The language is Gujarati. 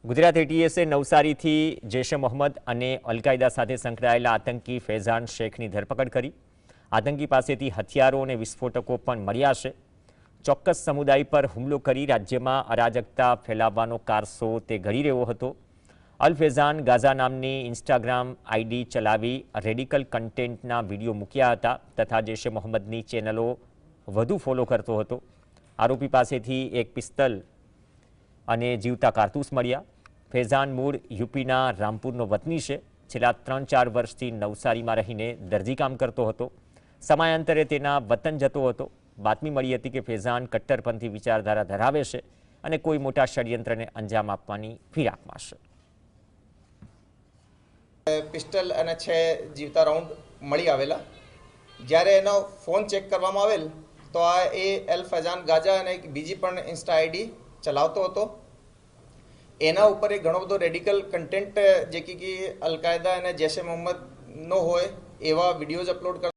ગુજરાત એટીએસે નવસારીથી જૈશ એ મોહમ્મદ અને અલ-કાયદા સાથે સંકળાયેલા આતંકી ફૈઝાન શેખની ધરપકડ કરી। આતંકી પાસેથી હથિયારો અને વિસ્ફોટકો પણ મળ્યા છે। ચોક્કસ સમુદાય પર હુમલો કરી રાજ્યમાં અરાજકતા ફેલાવવાનો કારસો તે ઘડી રહ્યો હતો। અલ ફૈઝાન ગાઝા નામની ઇન્સ્ટાગ્રામ આઈડી ચલાવી રેડિકલ કન્ટેન્ટના વિડીયો મૂક્યા હતા તથા જૈશ એ મોહમ્મદની ચેનલો વધુ ફોલો કરતો હતો। આરોપી પાસેથી એક પિસ્તલ અને જીવતા કારતૂસ મળ્યા। ફૈઝાન મૂળ યુપીના રામપુરનો વતની છે। છેલ્લા 3-4 વર્ષથી નવસારીમાં રહીને દરજી કામ કરતો હતો। સમયાંતરે તેના વતન જતો હતો। બાતમી મળી હતી કે ફૈઝાન કટ્ટરપંથી વિચારધારા ધરાવે છે અને કોઈ મોટા ષડયંત્રને અંજામ આપવાની ફિરાકમાં છે। પિસ્ટલ અને 6 જીવતા રાઉન્ડ મળી આવેલા। જ્યારે એનો ફોન ચેક કરવામાં આવેલ તો આ અલ ફૈઝાન ગાઝા અને એક બીજી પણ ઇન્સ્ટા આઈડી ચલાવતો હતો। એના ઉપર ઘણો બધો રેડિકલ કન્ટેન્ટ જે કે અલ-કાયદા અને જૈશ એ મોહમ્મદનો હોય એવા વિડીયોઝ અપલોડ કરતો।